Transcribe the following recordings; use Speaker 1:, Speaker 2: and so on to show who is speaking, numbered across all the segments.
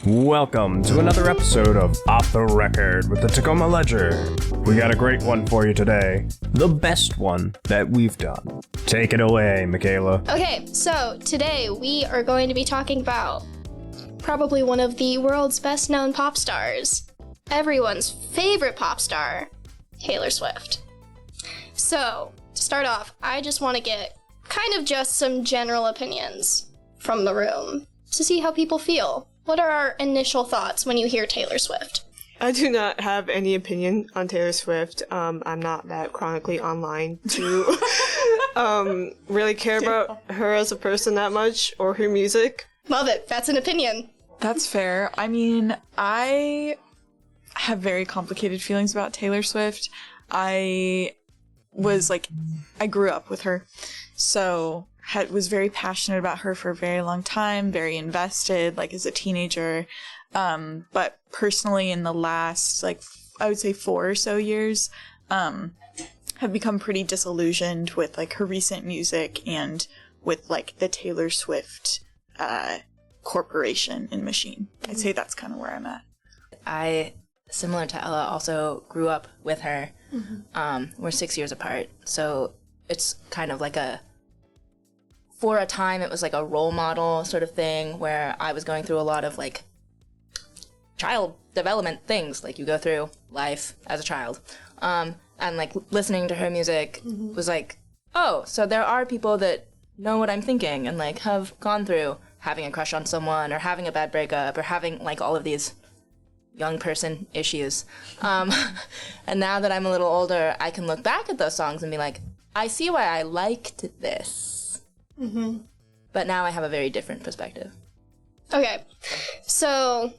Speaker 1: Welcome to another episode of Off the Record with the Tacoma Ledger. We got a great one for you today. The best one that we've done. Take it away, Michaela.
Speaker 2: Okay, so today we are going to be talking about probably one of the world's best known pop stars. Everyone's favorite pop star, Taylor Swift. So, to start off, I just want to get kind of just some general opinions from the room to see how people feel. What are our initial thoughts when you hear Taylor Swift?
Speaker 3: I do not have any opinion on Taylor Swift. I'm not that chronically online to really care about her as a person that much or her music.
Speaker 2: Love it. That's an opinion.
Speaker 4: That's fair. I mean, I have very complicated feelings about Taylor Swift. I grew up with her, so was very passionate about her for a very long time, very invested, as a teenager. But personally, in the last, I would say 4 or so years, have become pretty disillusioned with, her recent music and with, the Taylor Swift corporation and machine. I'd say that's kind of where I'm at.
Speaker 5: I, similar to Ella, also grew up with her. We're 6 years apart, so it's kind of for a time, it was like a role model sort of thing where I was going through a lot of child development things, you go through life as a child. And listening to her music was oh, so there are people that know what I'm thinking and have gone through having a crush on someone or having a bad breakup or having all of these young person issues. And now that I'm a little older, I can look back at those songs and be I see why I liked this. But now I have a very different perspective.
Speaker 2: Okay, so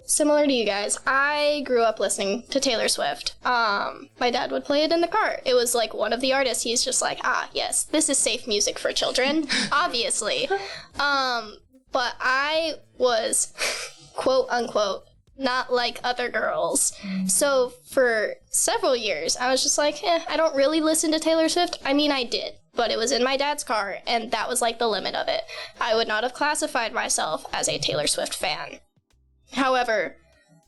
Speaker 2: similar to you guys, I grew up listening to Taylor Swift. My dad would play it in the car. It was one of the artists. He's just yes, this is safe music for children, obviously. But I was, quote unquote, not like other girls. So for several years, I was just I don't really listen to Taylor Swift. I mean, I did, but it was in my dad's car, and that was the limit of it. I would not have classified myself as a Taylor Swift fan. However,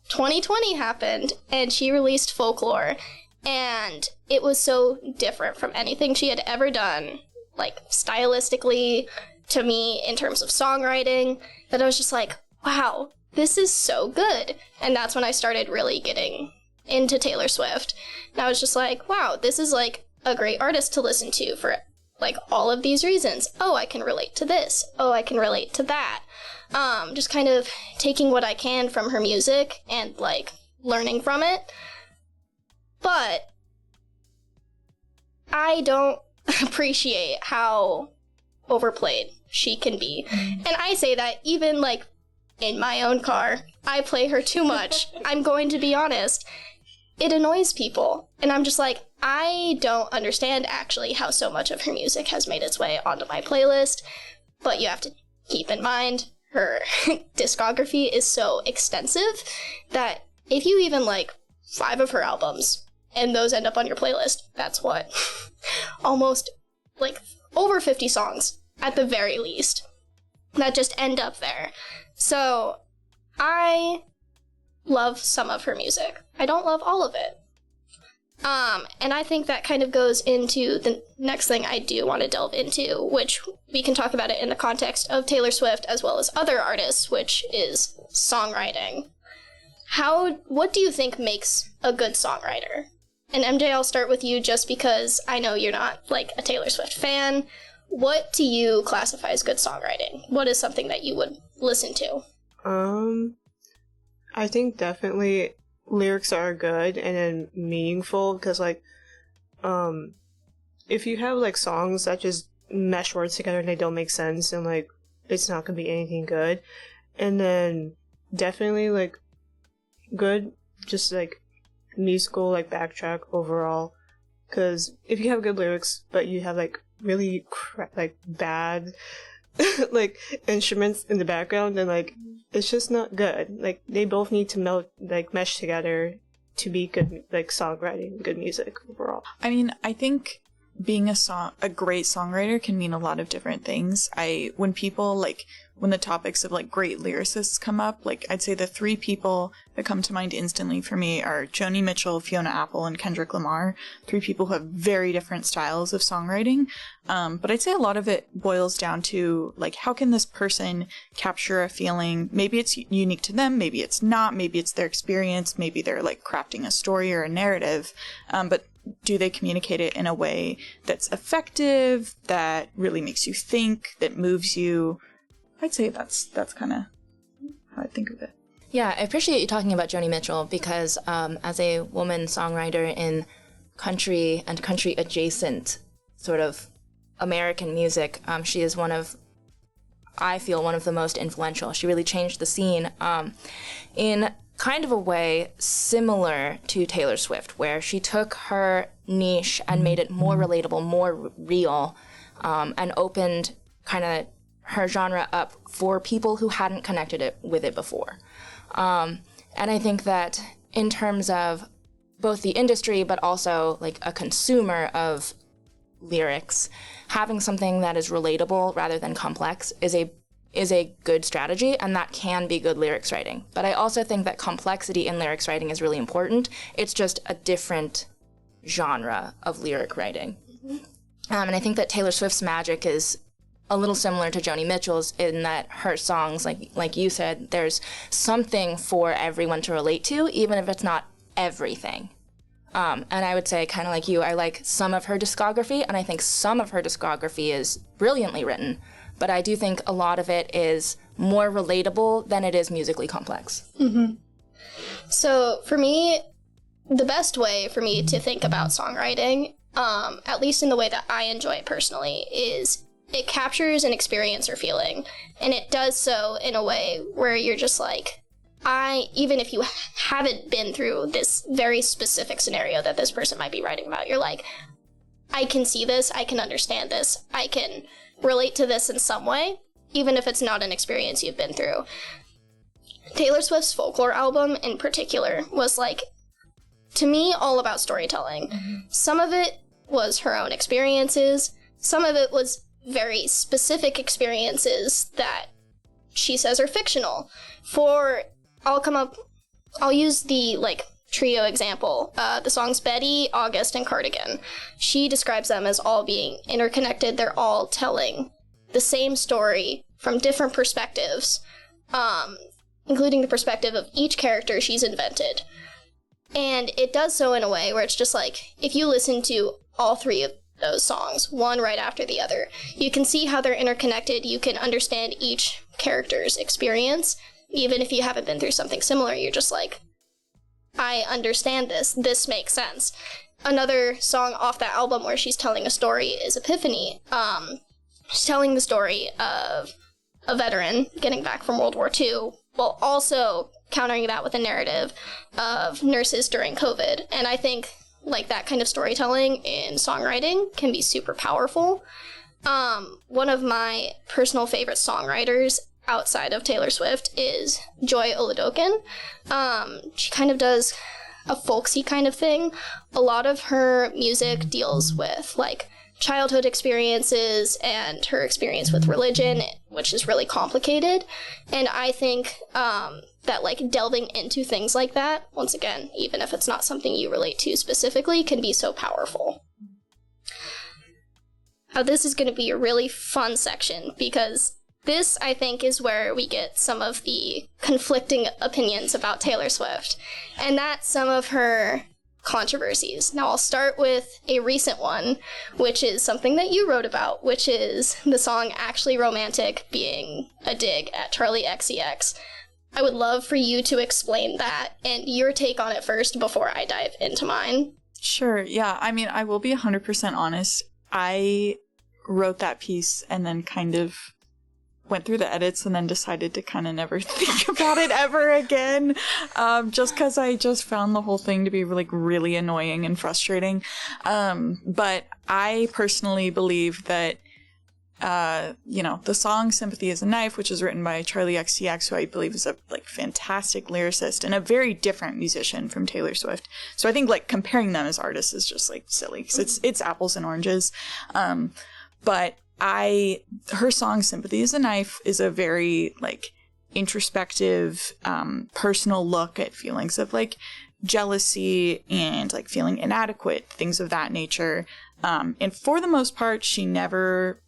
Speaker 2: 2020 happened, and she released Folklore, and it was so different from anything she had ever done, stylistically, to me, in terms of songwriting, that I was just wow, this is so good. And that's when I started really getting into Taylor Swift. And I was just wow, this is a great artist to listen to for all of these reasons. Oh, I can relate to this. Oh, I can relate to that. Just kind of taking what I can from her music and learning from it. But I don't appreciate how overplayed she can be. And I say that even in my own car, I play her too much. I'm going to be honest. It annoys people. And I'm just I don't understand actually how so much of her music has made its way onto my playlist. But you have to keep in mind, her discography is so extensive that if you even 5 of her albums and those end up on your playlist, that's what? Almost over 50 songs at the very least that just end up there. So I love some of her music. I don't love all of it. And I think that kind of goes into the next thing I do want to delve into, which we can talk about it in the context of Taylor Swift as well as other artists, which is songwriting. What do you think makes a good songwriter? And MJ, I'll start with you just because I know you're not a Taylor Swift fan. What do you classify as good songwriting? What is something that you would listen to?
Speaker 3: I think definitely lyrics are good and then meaningful because if you have songs that just mesh words together and they don't make sense and it's not gonna be anything good. And then definitely good just musical backtrack overall, because if you have good lyrics but you have really bad instruments in the background, then it's just not good. They both need to mesh together to be good songwriting, good music overall.
Speaker 4: I mean, I think being a great songwriter can mean a lot of different things. When the topics of like great lyricists come up, like I'd say the three people that come to mind instantly for me are Joni Mitchell, Fiona Apple, and Kendrick Lamar. Three people who have very different styles of songwriting. But I'd say a lot of it boils down to like, how can this person capture a feeling? Maybe it's unique to them, maybe it's not, maybe it's their experience, maybe they're like crafting a story or a narrative. But do they communicate it in a way that's effective, that really makes you think, that moves you? I'd say that's kind of how I think of it.
Speaker 5: Yeah, I appreciate you talking about Joni Mitchell because as a woman songwriter in country and country adjacent sort of American music, she is I feel one of the most influential. She really changed the scene in kind of a way similar to Taylor Swift, where she took her niche and made it more relatable, more real, and opened kind of her genre up for people who hadn't connected with it before. And I think that in terms of both the industry, but also like a consumer of lyrics, having something that is relatable rather than complex is a good strategy, and that can be good lyrics writing. But I also think that complexity in lyrics writing is really important. It's just a different genre of lyric writing. And I think that Taylor Swift's magic is a little similar to Joni Mitchell's in that her songs, like you said, there's something for everyone to relate to, even if it's not everything. And I would say, kind of like you, I like some of her discography, and I think some of her discography is brilliantly written, but I do think a lot of it is more relatable than it is musically complex.
Speaker 2: Mm-hmm. So for me, the best way for me to think about songwriting, at least in the way that I enjoy it personally, is it captures an experience or feeling, and it does so in a way where you're just like, even if you haven't been through this very specific scenario that this person might be writing about, you're like, I can see this, I can understand this, I can relate to this in some way, even if it's not an experience you've been through. Taylor Swift's Folklore album in particular was like, to me, all about storytelling. Mm-hmm. Some of it was her own experiences, some of it was very specific experiences that she says are fictional. I'll use the trio example, the songs Betty, August, and Cardigan. She describes them as all being interconnected. They're all telling the same story from different perspectives, including the perspective of each character she's invented. And it does so in a way where it's just like, if you listen to all three of those songs, one right after the other, you can see how they're interconnected. You can understand each character's experience. Even if you haven't been through something similar, you're just like, I understand this. This makes sense. Another song off that album where she's telling a story is Epiphany. She's telling the story of a veteran getting back from World War II, while also countering that with a narrative of nurses during COVID. And I think that kind of storytelling in songwriting can be super powerful. One of my personal favorite songwriters outside of Taylor Swift is Joy Oladokin. She kind of does a folksy kind of thing. A lot of her music deals with childhood experiences and her experience with religion, which is really complicated. And I think that delving into things like that, once again, even if it's not something you relate to specifically, can be so powerful. Now, this is going to be a really fun section because this, I think, is where we get some of the conflicting opinions about Taylor Swift, and that's some of her controversies. Now, I'll start with a recent one, which is something that you wrote about, which is the song Actually Romantic being a dig at Charli XCX. I would love for you to explain that and your take on it first before I dive into mine.
Speaker 4: Sure, yeah. I mean, I will be 100% honest. I wrote that piece and then kind of went through the edits and then decided to kind of never think about it ever again, just because I just found the whole thing to be really annoying and frustrating. But I personally believe that the song Sympathy is a Knife, which is written by Charlie XCX, who I believe is a fantastic lyricist and a very different musician from Taylor Swift. So I think comparing them as artists is just silly because it's apples and oranges. But her song Sympathy is a Knife is a very introspective, personal look at feelings of jealousy and feeling inadequate, things of that nature. And for the most part, she never...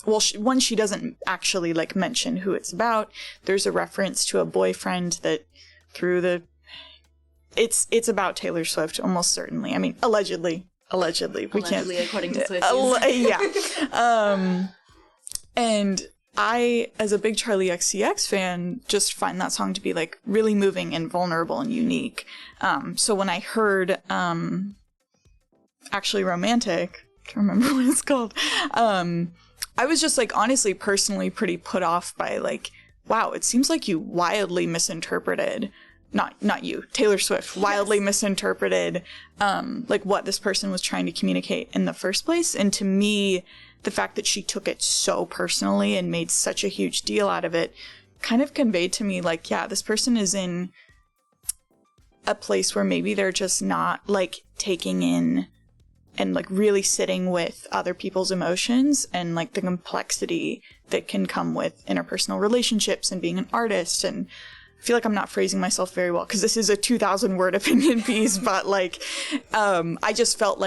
Speaker 4: Well, she doesn't actually mention who it's about. There's a reference to a boyfriend that through the... It's about Taylor Swift, almost certainly. I mean, allegedly. We can't...
Speaker 5: according to Swift.
Speaker 4: Yeah. And I, as a big Charlie XCX fan, just find that song to be really moving and vulnerable and unique. So when I heard Actually Romantic, I can't remember what it's called, I was just honestly personally pretty put off by wow, it seems like you wildly misinterpreted, not you, Taylor Swift, wildly misinterpreted what this person was trying to communicate in the first place. And to me, the fact that she took it so personally and made such a huge deal out of it kind of conveyed to me yeah, this person is in a place where maybe they're just not taking in and really sitting with other people's emotions and the complexity that can come with interpersonal relationships and being an artist. And I feel I'm not phrasing myself very well because this is a 2,000-word opinion piece, but I just felt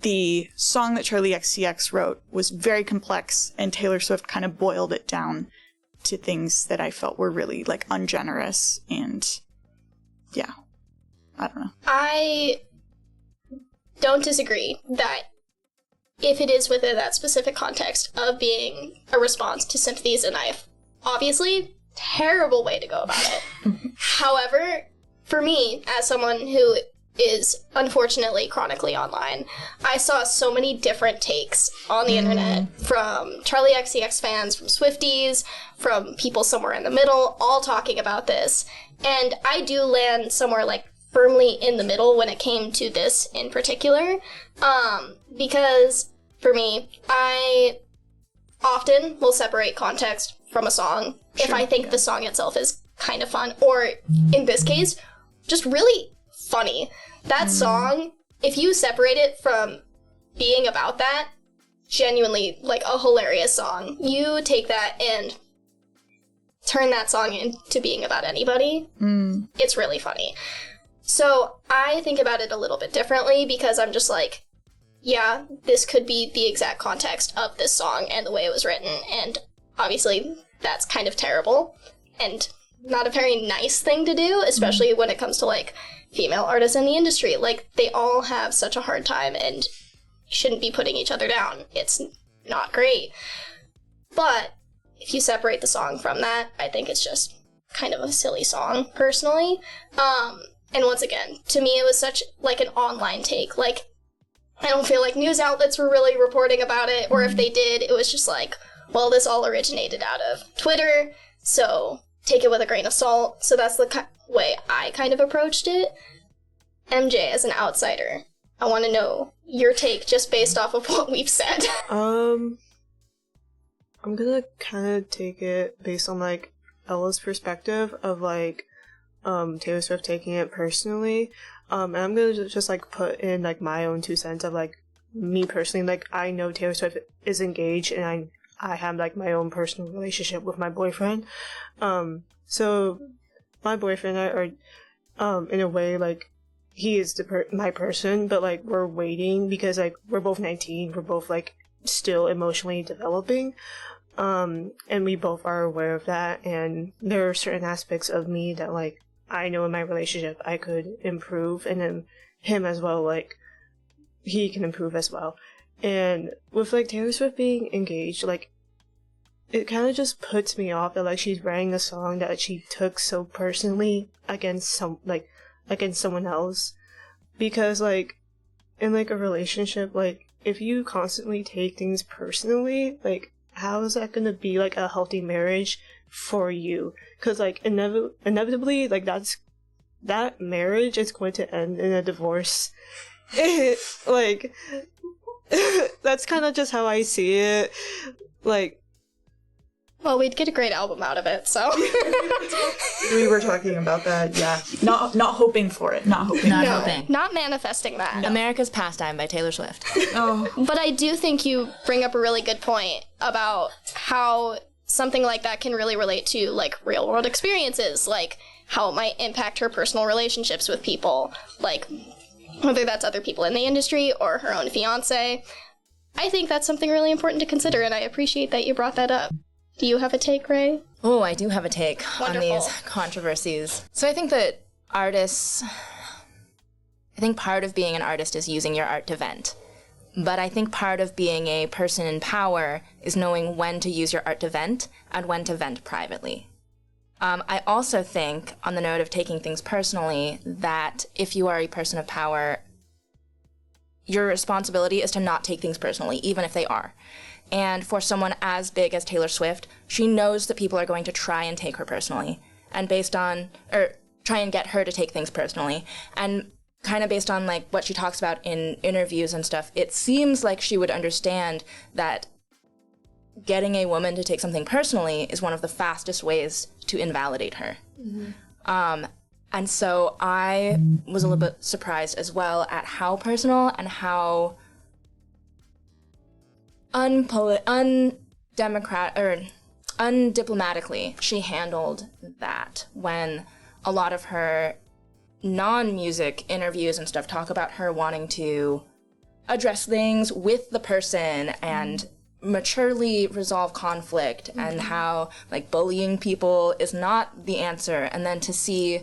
Speaker 4: the song that Charlie XCX wrote was very complex, and Taylor Swift kind of boiled it down to things that I felt were really ungenerous. And yeah, I don't know.
Speaker 2: I don't disagree that if it is within that specific context of being a response to Sympathy is a Knife, obviously, terrible way to go about it. However, for me, as someone who is unfortunately chronically online, I saw so many different takes on the internet from Charlie XCX fans, from Swifties, from people somewhere in the middle, all talking about this. And I do land somewhere firmly in the middle when it came to this in particular, because for me, I often will separate context from a song if I think the song itself is kind of fun, or in this case, just really funny. That song, if you separate it from being about that, genuinely a hilarious song, you take that and turn that song into being about anybody, it's really funny. So I think about it a little bit differently because I'm just yeah, this could be the exact context of this song and the way it was written, and obviously that's kind of terrible and not a very nice thing to do, especially when it comes to female artists in the industry. They all have such a hard time and shouldn't be putting each other down. It's not great. But if you separate the song from that, I think it's just kind of a silly song, personally. And once again, to me, it was such an online take. I don't feel news outlets were really reporting about it, or if they did, it was just well, this all originated out of Twitter, so take it with a grain of salt. So that's the way I kind of approached it. MJ, as an outsider, I want to know your take just based off of what we've said.
Speaker 3: I'm gonna kind of take it based on Ella's perspective of Taylor Swift taking it personally. And I'm gonna just put in my own 2 cents of me personally. I know Taylor Swift is engaged, and I have my own personal relationship with my boyfriend. So my boyfriend and I are in a way he is my person, but we're waiting because we're both 19, we're both still emotionally developing. And we both are aware of that, and there are certain aspects of me that I know in my relationship I could improve, and then him as well, he can improve as well. And with Taylor Swift being engaged, it kind of just puts me off that she's writing a song that she took so personally against someone else, because in a relationship, if you constantly take things personally, how is that gonna be a healthy marriage for you? Because inevitably that marriage is going to end in a divorce. That's kind of just how I see it. Like,
Speaker 2: Well, we'd get a great album out of it, so.
Speaker 4: We were talking about that, yeah. Not hoping for it. Not hoping.
Speaker 5: Not
Speaker 2: No,
Speaker 5: hoping.
Speaker 2: not manifesting that.
Speaker 5: America's Pastime by Taylor Swift.
Speaker 4: Oh.
Speaker 2: But I do think you bring up a really good point about how something like that can really relate to, like, real world experiences, like how it might impact her personal relationships with people, like whether that's other people in the industry or her own fiance. I think that's something really important to consider, and I appreciate that you brought that up. Do you have a take, Ray?
Speaker 5: Oh, I do have a take
Speaker 2: Wonderful.
Speaker 5: on these controversies. So I think that artists, I think part of being an artist is using your art to vent. But I think part of being a person in power is knowing when to use your art to vent and when to vent privately. I also think, on the note of taking things personally, that if you are a person of power, your responsibility is to not take things personally, even if they are. And for someone as big as Taylor Swift, she knows that people are going to try and take her personally, and try and get her to take things personally. And kind of based on like what she talks about in interviews and stuff, it seems like she would understand that getting a woman to take something personally is one of the fastest ways to invalidate her. Mm-hmm. And so I was a little bit surprised as well at how personal and how undiplomatically she handled that, when a lot of her non-music interviews and stuff talk about her wanting to address things with the person and maturely resolve conflict, and how like bullying people is not the answer. And then to see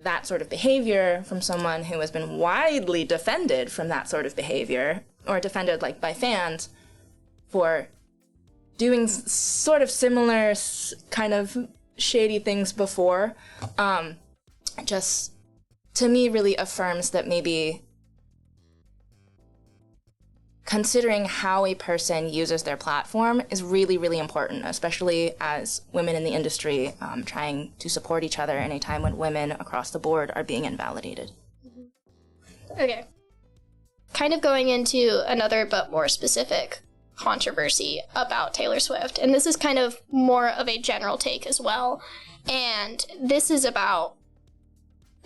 Speaker 5: that sort of behavior from someone who has been widely defended from that sort of behavior, or defended like by fans for doing sort of similar kind of shady things before, just to me really affirms that maybe considering how a person uses their platform is really, really important, especially as women in the industry trying to support each other in a time when women across the board are being invalidated.
Speaker 2: Okay. Kind of going into another but more specific controversy about Taylor Swift, and this is kind of more of a general take as well, and this is about,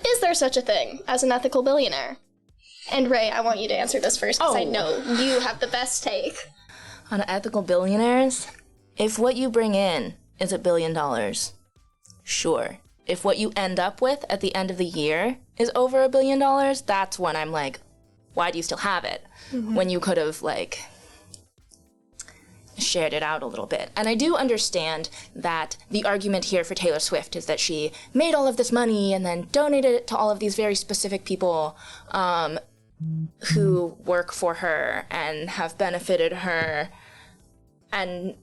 Speaker 2: is there such a thing as an ethical billionaire? And Ray, I want you to answer this first, because I know you have the best take.
Speaker 5: On ethical billionaires, if what you bring in is $1 billion, sure. If what you end up with at the end of the year is over $1 billion, that's when I'm like, why do you still have it? Mm-hmm. When you could have, like, shared it out a little bit. And I do understand that the argument here for Taylor Swift is that she made all of this money and then donated it to all of these very specific people who work for her and have benefited her. And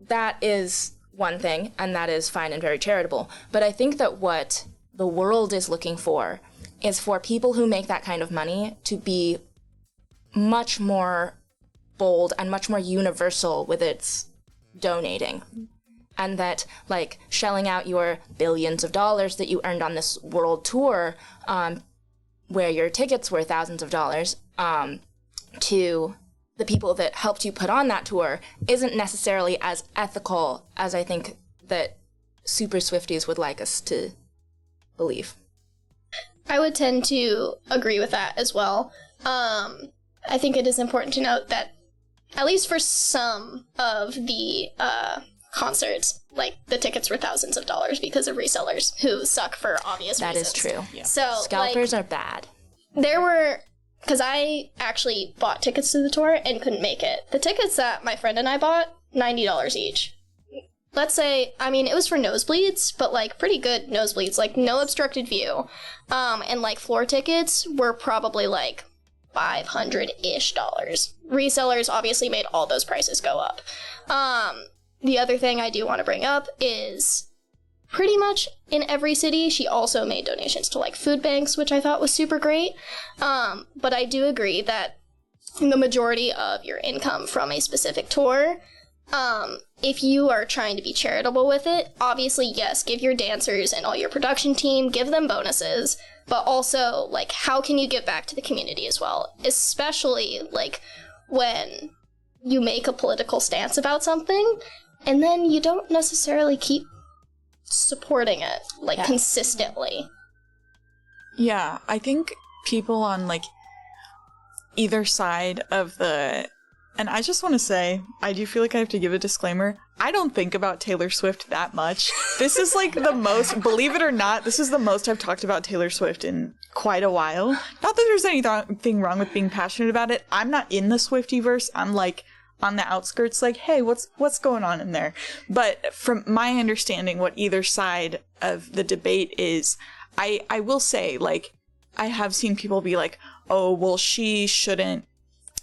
Speaker 5: that is one thing, and that is fine and very charitable. But I think that what the world is looking for is for people who make that kind of money to be much more bold and much more universal with its donating. And that, like, shelling out your billions of dollars that you earned on this world tour, where your tickets were thousands of dollars, to the people that helped you put on that tour isn't necessarily as ethical as I think that super Swifties would like us to believe.
Speaker 2: I would tend to agree with that as well. I think it is important to note that, at least for some of the concerts, like, the tickets were thousands of dollars because of resellers who suck for obvious
Speaker 5: That
Speaker 2: reasons.
Speaker 5: is true.
Speaker 2: Yeah. So,
Speaker 5: Scalpers
Speaker 2: like,
Speaker 5: are bad.
Speaker 2: there were, because I actually bought tickets to the tour and couldn't make it. The tickets that my friend and I bought, $90 each. Let's say, I mean, it was for nosebleeds, but, like, pretty good nosebleeds, like, no obstructed view. And, like, floor tickets were probably, like, $500-ish. Resellers obviously made all those prices go up. The other thing I do want to bring up is pretty much in every city, she also made donations to, like, food banks, which I thought was super great. But I do agree that the majority of your income from a specific tour If you are trying to be charitable with it, obviously, yes, give your dancers and all your production team, give them bonuses, but also, like, how can you give back to the community as well? Especially, like, when you make a political stance about something, and then you don't necessarily keep supporting it, like, consistently.
Speaker 4: Yeah, I think people on, like, either side of the... And I just want to say, I do feel like I have to give a disclaimer. I don't think about Taylor Swift that much. This is like the most, believe it or not, this is the most I've talked about Taylor Swift in quite a while. Not that there's anything wrong with being passionate about it. I'm not in the Swiftyverse. I'm like on the outskirts, like, hey, what's going on in there? But from my understanding, what either side of the debate is, I will say, like, I have seen people be like, oh, well, she shouldn't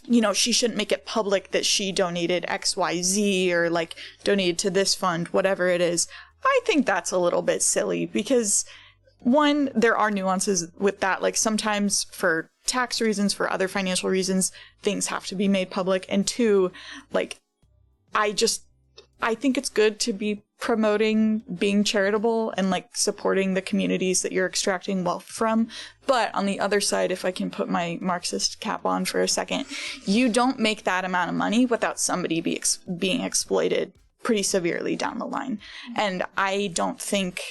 Speaker 4: make it public that she donated XYZ or, like, donated to this fund, whatever it is. I think that's a little bit silly because, one, there are nuances with that. Like, sometimes for tax reasons, for other financial reasons, things have to be made public. And two, like, I think it's good to be promoting being charitable and, like, supporting the communities that you're extracting wealth from. But on the other side, if I can put my Marxist cap on for a second, you don't make that amount of money without somebody being exploited pretty severely down the line. And I don't think,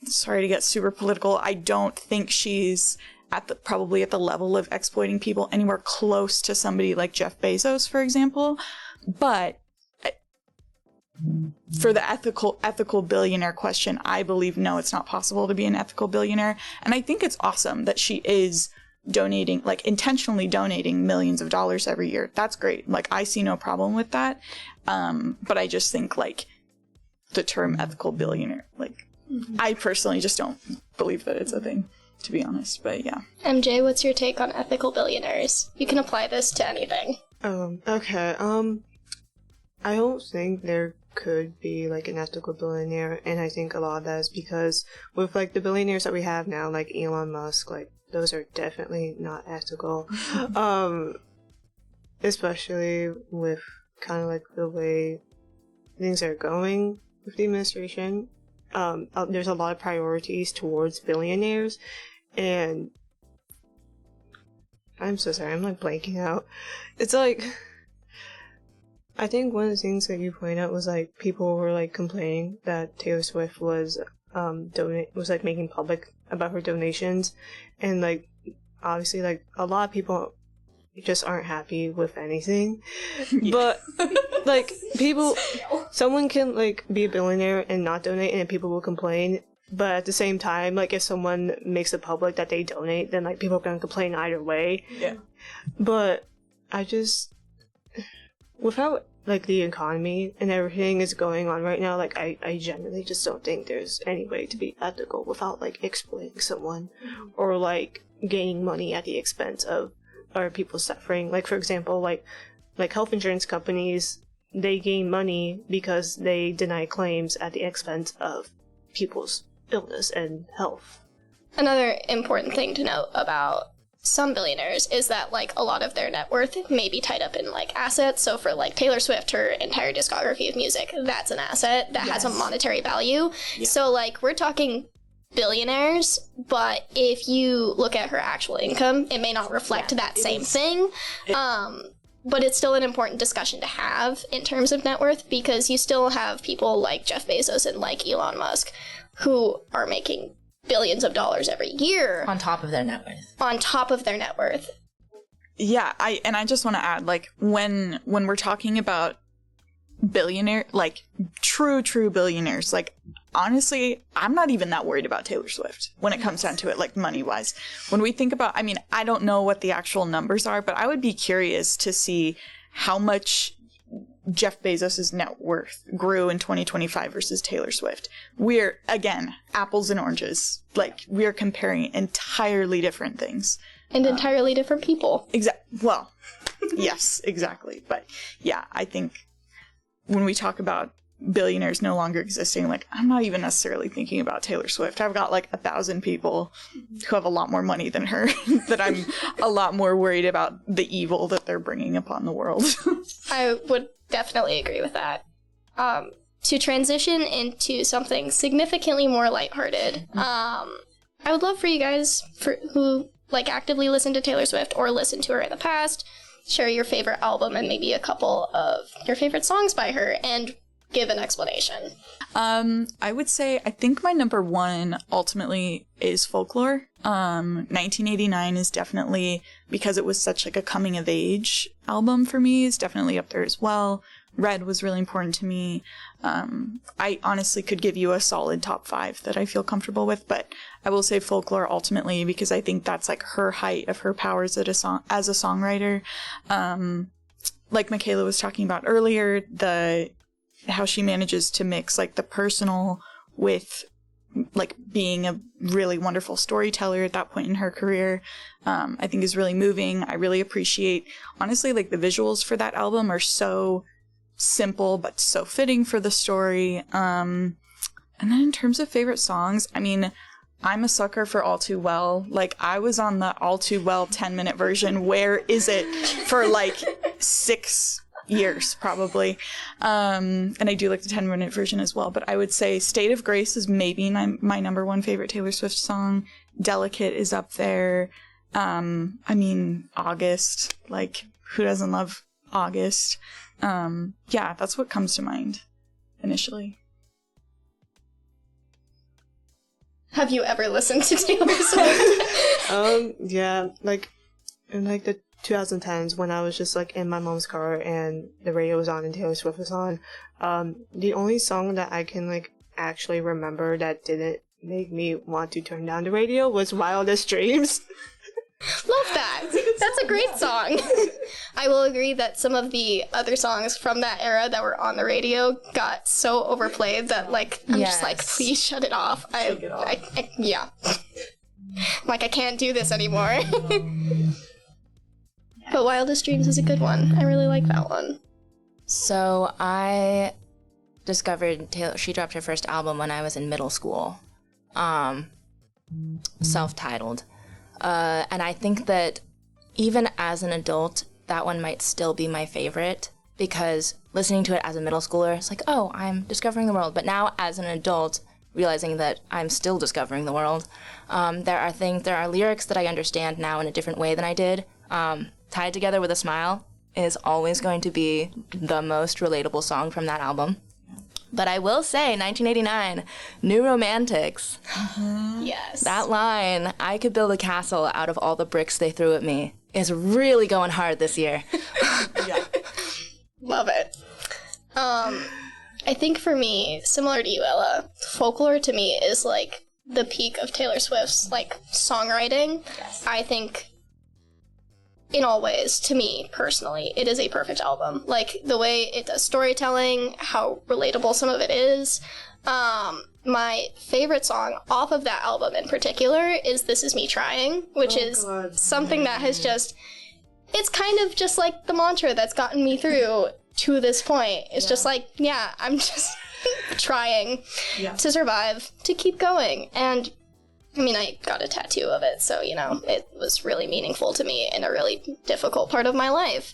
Speaker 4: sorry to get super political, I don't think she's probably at the level of exploiting people anywhere close to somebody like Jeff Bezos, for example. But for the ethical billionaire question, I believe, no, it's not possible to be an ethical billionaire. And I think it's awesome that she is donating, like, intentionally donating millions of dollars every year. That's great. Like, I see no problem with that. But I just think, like, the term ethical billionaire, like, I personally just don't believe that it's a thing, to be honest. But yeah.
Speaker 2: MJ, what's your take on ethical billionaires? You can apply this to anything.
Speaker 3: Okay. I don't think there could be, like, an ethical billionaire, and I think a lot of that is because with, like, the billionaires that we have now, like Elon Musk, like, those are definitely not ethical. Especially with kind of, like, the way things are going with the administration. There's a lot of priorities towards billionaires, and I'm so sorry, I'm, like, blanking out. It's like, I think one of the things that you pointed out was, like, people were, like, complaining that Taylor Swift was like, making public about her donations, and, like, obviously, like, a lot of people just aren't happy with anything. But, like, someone can, like, be a billionaire and not donate, and people will complain. But at the same time, like, if someone makes it public that they donate, then, like, people are gonna complain either way.
Speaker 4: Yeah.
Speaker 3: But without, like, the economy and everything is going on right now, like, I generally just don't think there's any way to be ethical without, like, exploiting someone or, like, gaining money at the expense of other people suffering. Like, for example, like health insurance companies, they gain money because they deny claims at the expense of people's illness and health.
Speaker 2: Another important thing to note about some billionaires is that, like, a lot of their net worth may be tied up in, like, assets. So for, like, Taylor Swift, her entire discography of music, that's an asset that has a monetary value. Yeah. So, like, we're talking billionaires, but if you look at her actual income, it may not reflect that same thing. But it's still an important discussion to have in terms of net worth, because you still have people like Jeff Bezos and, like, Elon Musk who are making billions of dollars every year.
Speaker 5: On top of their net worth.
Speaker 4: Yeah, I just want to add, like, when we're talking about billionaire, like, true billionaires, like, honestly, I'm not even that worried about Taylor Swift when it comes down to it, like, money-wise. When we think about, I mean, I don't know what the actual numbers are, but I would be curious to see how much Jeff Bezos' net worth grew in 2025 versus Taylor Swift. We're, again, apples and oranges. Like, we're comparing entirely different things.
Speaker 2: And entirely different people.
Speaker 4: Well, yes, exactly. But, yeah, I think when we talk about billionaires no longer existing, like, I'm not even necessarily thinking about Taylor Swift. I've got like 1,000 people who have a lot more money than her that I'm a lot more worried about the evil that they're bringing upon the world.
Speaker 2: I would definitely agree with that. To transition into something significantly more lighthearted, I would love for you guys who like actively listen to Taylor Swift or listen to her in the past, share your favorite album and maybe a couple of your favorite songs by her and give an explanation.
Speaker 4: I would say I think my number one ultimately is Folklore. 1989 is definitely, because it was such like a coming of age album for me, is definitely up there as well. Red was really important to me. I honestly could give you a solid top 5 that I feel comfortable with, but I will say Folklore ultimately because I think that's like her height of her powers as a songwriter. Like Michaela was talking about earlier, how she manages to mix like the personal with like being a really wonderful storyteller at that point in her career, I think is really moving. I really appreciate, honestly, like the visuals for that album are so simple but so fitting for the story. And then in terms of favorite songs, I mean, I'm a sucker for All Too Well. Like, I was on the All Too Well 10-minute version. Where is it? For like 6 years, probably. And I do like the 10-minute version as well. But I would say State of Grace is maybe my number one favorite Taylor Swift song. Delicate is up there. I mean, August. Like, who doesn't love August? Yeah, that's what comes to mind initially.
Speaker 2: Have you ever listened to Taylor Swift?
Speaker 3: Yeah, like in like the 2010s when I was just like in my mom's car and the radio was on and Taylor Swift was on. The only song that I can like actually remember that didn't make me want to turn down the radio was Wildest Dreams.
Speaker 2: Love that. That's a great song. I will agree that some of the other songs from that era that were on the radio got so overplayed that like I'm just like, please shut it off. Yeah. Like I can't do this anymore. But Wildest Dreams is a good one. I really like that one.
Speaker 5: So I discovered Taylor. She dropped her first album when I was in middle school, self-titled. And I think that even as an adult, that one might still be my favorite because listening to it as a middle schooler, it's like, oh, I'm discovering the world. But now as an adult, realizing that I'm still discovering the world, there are lyrics that I understand now in a different way than I did. Tied Together with a Smile is always going to be the most relatable song from that album. But I will say, 1989, New Romantics.
Speaker 2: Yes.
Speaker 5: That line, I could build a castle out of all the bricks they threw at me, is really going hard this year.
Speaker 4: Yeah.
Speaker 2: Love it. I think for me, similar to you, Ella, Folklore to me is like the peak of Taylor Swift's like songwriting.
Speaker 5: Yes.
Speaker 2: I think in all ways, to me personally, it is a perfect album. Like the way it does storytelling, how relatable some of it is. My favorite song off of that album in particular is This Is Me Trying, which is something that has just, it's kind of just like the mantra that's gotten me through to this point. It's just like, yeah, I'm just trying to survive, to keep going. And I mean, I got a tattoo of it, so, you know, it was really meaningful to me in a really difficult part of my life.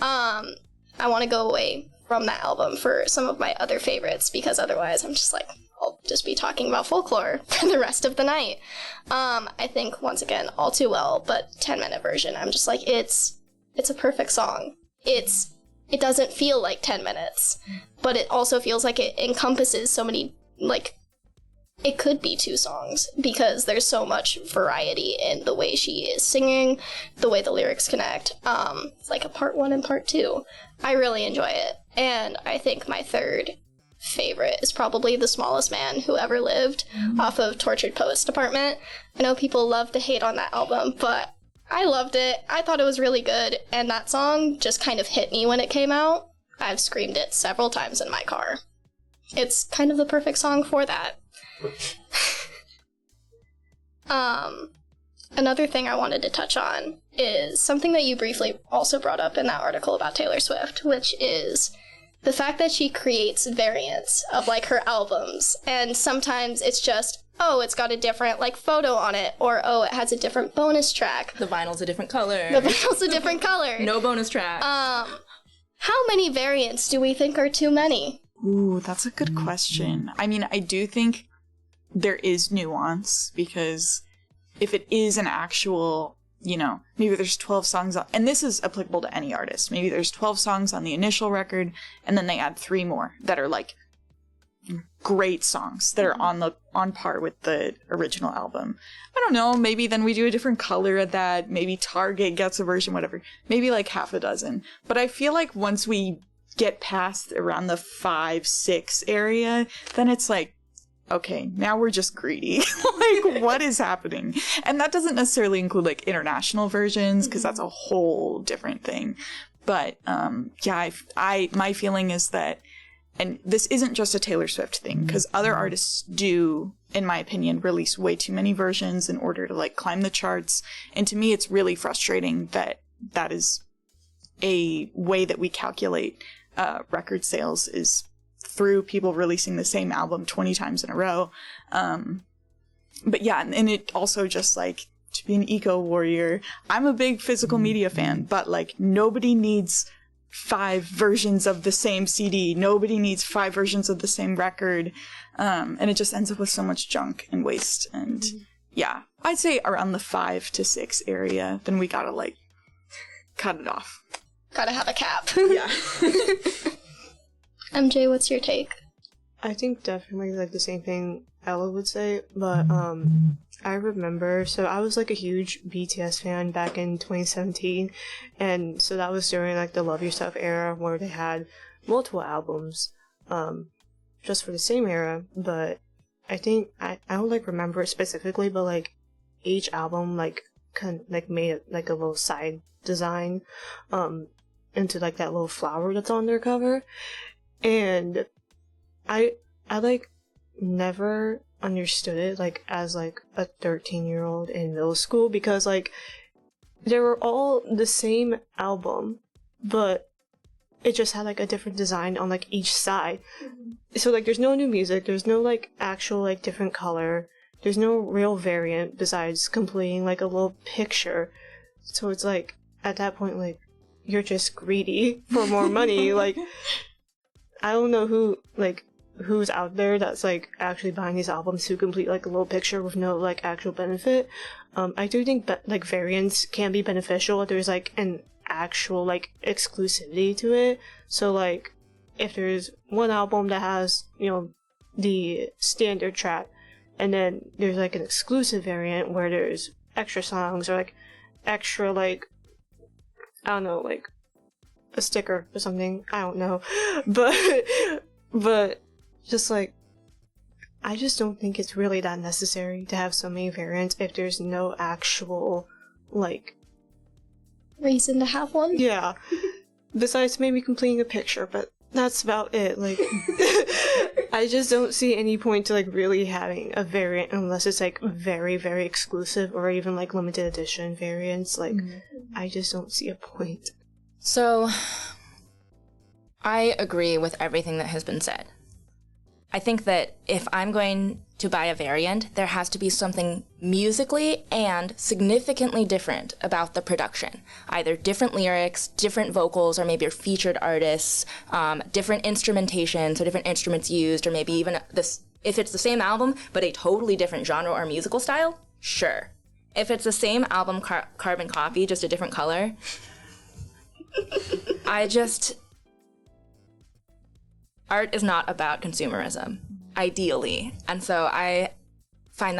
Speaker 2: I want to go away from that album for some of my other favorites, because otherwise I'm just like, I'll just be talking about Folklore for the rest of the night. I think, once again, All Too Well, but 10-minute version, I'm just like, it's a perfect song. It doesn't feel like 10 minutes, but it also feels like it encompasses so many, like, it could be 2 songs because there's so much variety in the way she is singing, the way the lyrics connect. It's like a part 1 and part 2. I really enjoy it. And I think my third favorite is probably The Smallest Man Who Ever Lived off of Tortured Poets Department. I know people love to hate on that album, but I loved it. I thought it was really good. And that song just kind of hit me when it came out. I've screamed it several times in my car. It's kind of the perfect song for that. Another thing I wanted to touch on is something that you briefly also brought up in that article about Taylor Swift, which is the fact that she creates variants of like her albums, and sometimes it's just, oh, it's got a different like photo on it, or oh, it has a different bonus track.
Speaker 5: The vinyl's a different color.
Speaker 2: The vinyl's a different color.
Speaker 5: No bonus track.
Speaker 2: How many variants do we think are too many?
Speaker 4: Ooh, that's a good question. I mean, I do think there is nuance, because if it is an actual, you know, maybe there's 12 songs on, and this is applicable to any artist. Maybe there's 12 songs on the initial record, and then they add 3 more that are like great songs that are on par with the original album. I don't know, maybe then we do a different color of that. Maybe Target gets a version, whatever. Maybe like half a dozen. But I feel like once we get past around the 5, 6 area, then it's like, okay, now we're just greedy. Like, what is happening? And that doesn't necessarily include like international versions, because that's a whole different thing. But yeah, my feeling is that, and this isn't just a Taylor Swift thing, because other artists do, in my opinion, release way too many versions in order to like climb the charts. And to me, it's really frustrating that that is a way that we calculate record sales, is through people releasing the same album 20 times in a row. But yeah, and it also just like, to be an eco warrior, I'm a big physical media fan, but like nobody needs 5 versions of the same CD. Nobody needs 5 versions of the same record. And it just ends up with so much junk and waste. And yeah, I'd say around the 5 to 6 area, then we gotta like cut it off.
Speaker 2: Gotta have a cap.
Speaker 4: Yeah.
Speaker 2: MJ, what's your take?
Speaker 3: I think definitely like the same thing Ella would say, but I remember, so I was like a huge BTS fan back in 2017, and so that was during like the Love Yourself era, where they had multiple albums just for the same era. But I think I don't like remember it specifically, but like each album like made like a little side design into like that little flower that's on their cover. And I like never understood it like as like a 13-year-old in middle school, because like they were all the same album, but it just had like a different design on like each side. So like there's no new music, there's no like actual like different color, there's no real variant besides completing like a little picture. So it's like at that point, like, you're just greedy for more money. Like, I don't know who's out there that's like actually buying these albums to complete like a little picture with no like actual benefit. I do think like variants can be beneficial if there's like an actual like exclusivity to it. So like if there's one album that has, you know, the standard track, and then there's like an exclusive variant where there's extra songs or like extra like, I don't know, like a sticker or something, I don't know, but just like, I just don't think it's really that necessary to have so many variants if there's no actual like
Speaker 2: Reason to have one?
Speaker 3: Yeah. Besides maybe completing a picture, but that's about it. Like, I just don't see any point to like really having a variant unless it's like very, very exclusive or even like limited edition variants. Like, I just don't see a point.
Speaker 5: So, I agree with everything that has been said. I think that if I'm going to buy a variant, there has to be something musically and significantly different about the production. Either different lyrics, different vocals, or maybe featured artists, different instrumentation, so different instruments used, or maybe even this. If it's the same album, but a totally different genre or musical style, sure. If it's the same album, carbon copy, just a different color, art is not about consumerism, ideally. And so I find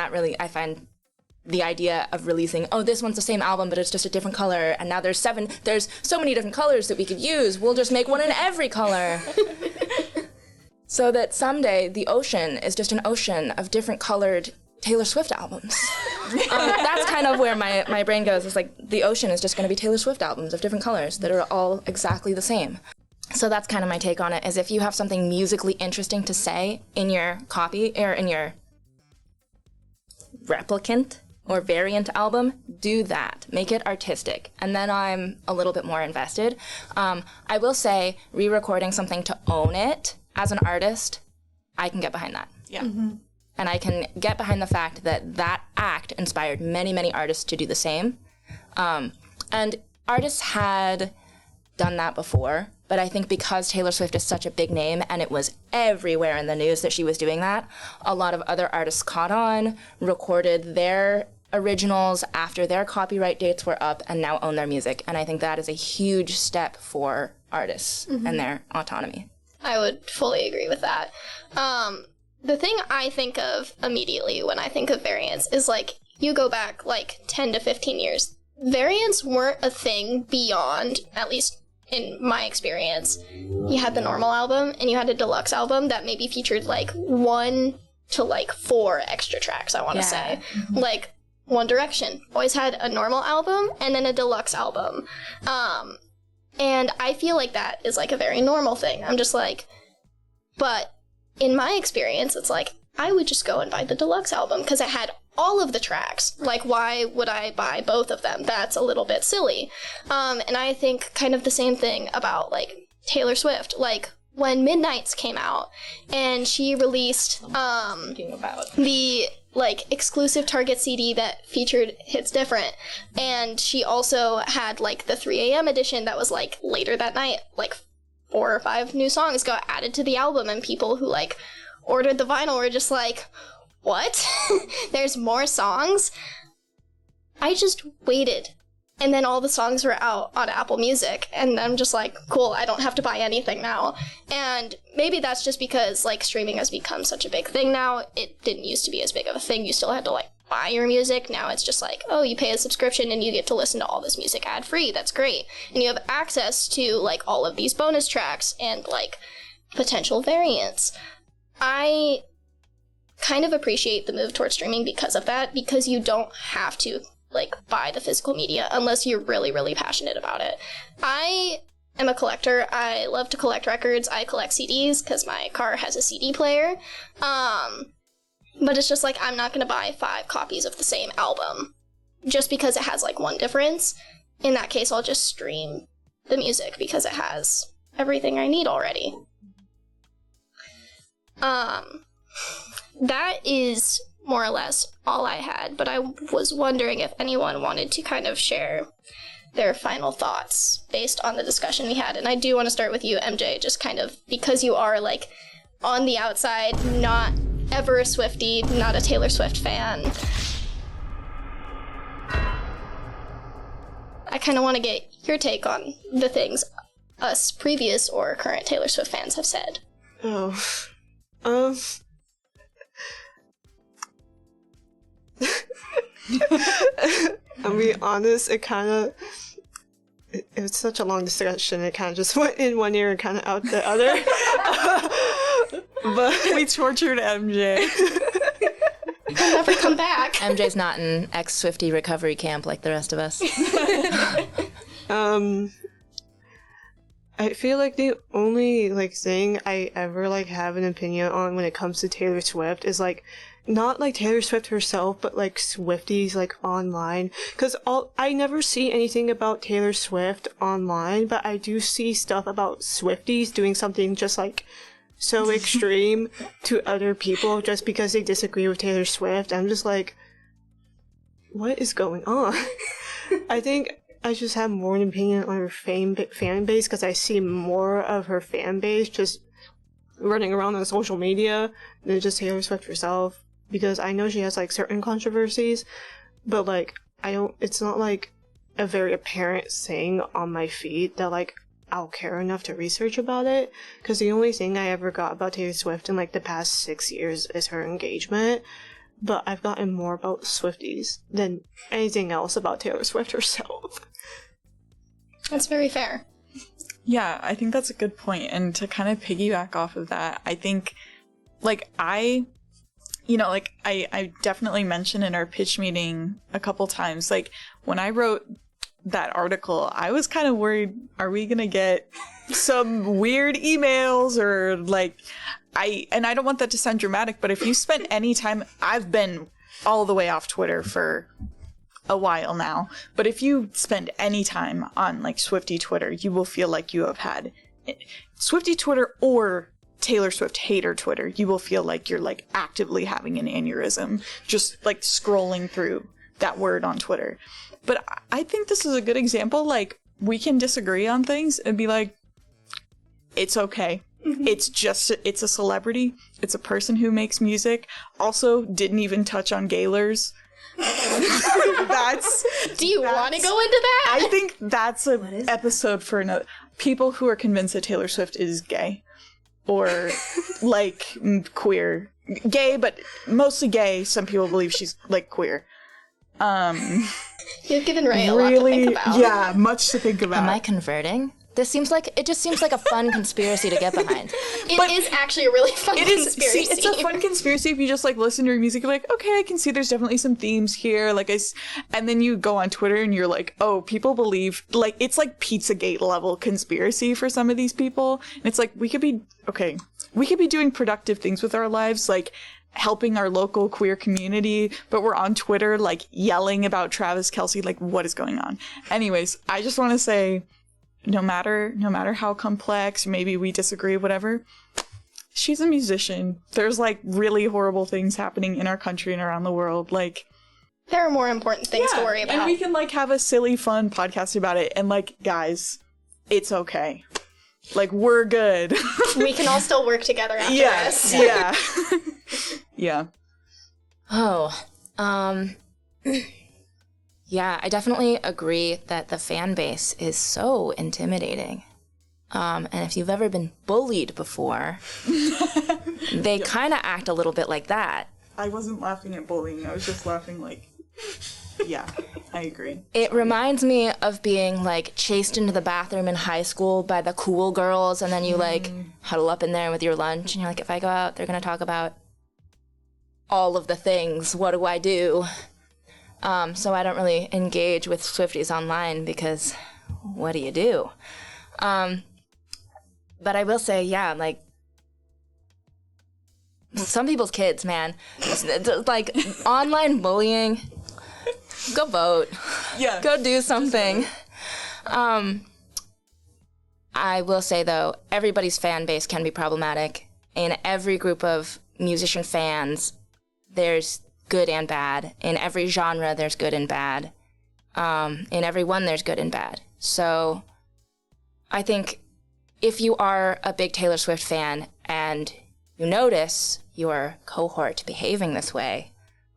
Speaker 5: the idea of releasing, oh, this one's the same album, but it's just a different color, and now there's so many different colors that we could use, we'll just make one in every color. So that someday the ocean is just an ocean of different colored Taylor Swift albums. That's kind of where my brain goes. It's like the ocean is just going to be Taylor Swift albums of different colors that are all exactly the same. So that's kind of my take on it, is if you have something musically interesting to say in your copy, or in your replicant, or variant album, do that. Make it artistic. And then I'm a little bit more invested. I will say, re-recording something to own it as an artist, I can get behind that.
Speaker 4: Yeah.
Speaker 5: And I can get behind the fact that that act inspired many, many artists to do the same. And artists had done that before, but I think because Taylor Swift is such a big name and it was everywhere in the news that she was doing that, a lot of other artists caught on, recorded their originals after their copyright dates were up, and now own their music. And I think that is a huge step for artists and their autonomy.
Speaker 2: I would fully agree with that. The thing I think of immediately when I think of variants is, like, you go back, like, 10 to 15 years. Variants weren't a thing beyond, at least in my experience. You had the normal album, and you had a deluxe album that maybe featured, like, 1 to, like, 4 extra tracks, I want to say. Like, One Direction always had a normal album and then a deluxe album. And I feel like that is, like, a very normal thing. I'm just like, but in my experience, it's like, I would just go and buy the deluxe album because it had all of the tracks. Like, why would I buy both of them? That's a little bit silly. And I think kind of the same thing about, like, Taylor Swift. Like, when Midnights came out and she released the, like, exclusive Target CD that featured Hits Different, and she also had, like, the 3 a.m. edition that was, like, later that night, like, 4 or 5 new songs got added to the album, and people who, like, ordered the vinyl were just like, what? There's more songs? I just waited, and then all the songs were out on Apple Music, and I'm just like, cool, I don't have to buy anything now. And maybe that's just because, like, streaming has become such a big thing now. It didn't used to be as big of a thing. You still had to, like, buy your music. Now it's just like, oh, you pay a subscription and you get to listen to all this music ad-free. That's great. And you have access to, like, all of these bonus tracks and, like, potential variants. I kind of appreciate the move towards streaming because of that, because you don't have to, like, buy the physical media unless you're really, really passionate about it. I am a collector. I love to collect records. I collect CDs because my car has a CD player. But it's just like, I'm not going to buy 5 copies of the same album just because it has, like, one difference. In that case, I'll just stream the music because it has everything I need already. That is more or less all I had, but I was wondering if anyone wanted to kind of share their final thoughts based on the discussion we had. And I do want to start with you, MJ, just kind of because you are, like, on the outside, not ever a Swiftie, not a Taylor Swift fan. I kind of want to get your take on the things us previous or current Taylor Swift fans have said.
Speaker 3: Oh. I'll be honest, it was such a long discussion, it kind of just went in one ear and kind of out the other. But
Speaker 4: We tortured MJ.
Speaker 2: I'll never come back.
Speaker 5: MJ's not in ex-Swiftie recovery camp like the rest of us.
Speaker 3: I feel like the only, like, thing I ever, like, have an opinion on when it comes to Taylor Swift is, like, not, like, Taylor Swift herself, but, like, Swifties, like, online. Because I never see anything about Taylor Swift online, but I do see stuff about Swifties doing something just, like, so extreme to other people just because they disagree with Taylor Swift. I'm just like, what is going on? I think I just have more an opinion on her fan base because I see more of her fan base just running around on social media than just Taylor Swift herself, because I know she has, like, certain controversies, but, like, it's not, like, a very apparent thing on my feed that, like, I'll care enough to research about it, because the only thing I ever got about Taylor Swift in, like, the past 6 years is her engagement, but I've gotten more about Swifties than anything else about Taylor Swift herself.
Speaker 2: That's very fair.
Speaker 4: Yeah, I think that's a good point. And to kind of piggyback off of that, I think, like, I definitely mentioned in our pitch meeting a couple times, like, when I wrote that article, I was kind of worried, are we gonna get some weird emails or, like, I don't want that to sound dramatic, but if you spent any time, I've been all the way off Twitter for a while now, but if you spend any time on like Swiftie Twitter, you will feel like you have had Swiftie Twitter or Taylor Swift hater Twitter. You will feel like you're like actively having an aneurysm just like scrolling through that word on Twitter. But I think this is a good example. Like, we can disagree on things and be like, it's okay. It's a celebrity. It's a person who makes music. Also, didn't even touch on gaylers.
Speaker 2: Do you want to go into that?
Speaker 4: I think that's an episode for another. People who are convinced that Taylor Swift is gay. Or, like, queer. Gay, but mostly gay. Some people believe she's, like, queer.
Speaker 2: You've given Ray a lot to think about.
Speaker 4: Yeah, much to think about.
Speaker 5: Am I converting? It just seems like a fun conspiracy to get behind.
Speaker 2: It is actually a really fun conspiracy.
Speaker 4: See, it's a fun conspiracy if you just like listen to her music. You're like, okay, I can see there's definitely some themes here. Like and then you go on Twitter and you're like, oh, people believe like it's like Pizzagate level conspiracy for some of these people. And it's like we could be doing productive things with our lives, like helping our local queer community, but we're on Twitter like yelling about Travis Kelce. Like, what is going on? Anyways, I just want to say, no matter how complex, maybe we disagree, whatever, she's a musician. There's like really horrible things happening in our country and around the world. Like,
Speaker 2: there are more important things to worry about.
Speaker 4: And we can like have a silly, fun podcast about it. And like, guys, it's okay. Like, we're good.
Speaker 2: We can all still work together after this.
Speaker 4: Yeah. Yeah.
Speaker 5: Oh, yeah, I definitely agree that the fan base is so intimidating. And if you've ever been bullied before, they kind of act a little bit like that.
Speaker 4: I wasn't laughing at bullying. I was just laughing like, yeah, I agree.
Speaker 5: It reminds me of being like chased into the bathroom in high school by the cool girls, and then you like huddle up in there with your lunch, and you're like, if I go out, they're going to talk about all of the things. What do I do? So I don't really engage with Swifties online because what do you do? But I will say, yeah, like, some people's kids, man, like, online bullying, go vote.
Speaker 4: Yeah.
Speaker 5: Go do something. I will say, though, everybody's fan base can be problematic. In every group of musician fans, there's good and bad. In every genre, there's good and bad. In every one, there's good and bad. So I think if you are a big Taylor Swift fan and you notice your cohort behaving this way,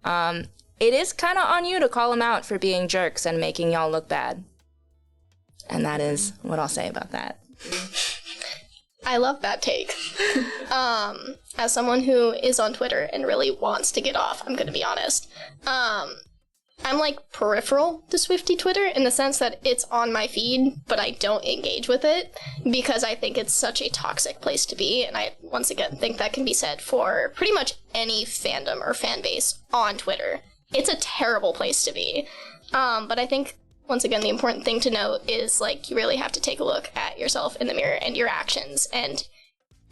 Speaker 5: it is kind of on you to call them out for being jerks and making y'all look bad. And that is what I'll say about that.
Speaker 2: I love that take. As someone who is on Twitter and really wants to get off, I'm going to be honest. I'm like peripheral to Swiftie Twitter in the sense that it's on my feed, but I don't engage with it because I think it's such a toxic place to be. And I, once again, think that can be said for pretty much any fandom or fan base on Twitter. It's a terrible place to be. But I think, once again, the important thing to note is, like, you really have to take a look at yourself in the mirror and your actions. And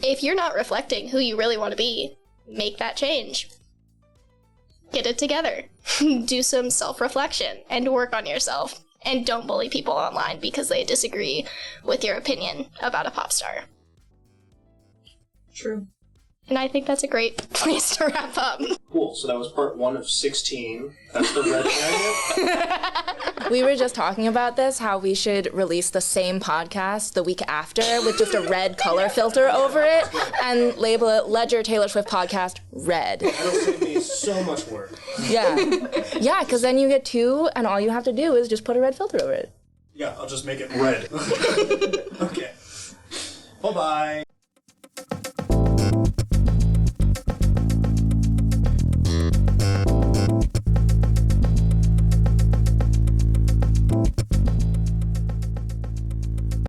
Speaker 2: if you're not reflecting who you really want to be, make that change. Get it together. Do some self-reflection and work on yourself. And don't bully people online because they disagree with your opinion about a pop star.
Speaker 4: True.
Speaker 2: And I think that's a great place to wrap up.
Speaker 1: Cool, so that was part 1 of 16. That's the red area.
Speaker 5: We were just talking about this, how we should release the same podcast the week after with just a red color filter over it and label it Ledger Taylor Swift Podcast Red.
Speaker 1: That'll save me so much work.
Speaker 5: Yeah. Yeah, because then you get 2 and all you have to do is just put a red filter over it.
Speaker 1: Yeah, I'll just make it red. Okay. Bye-bye.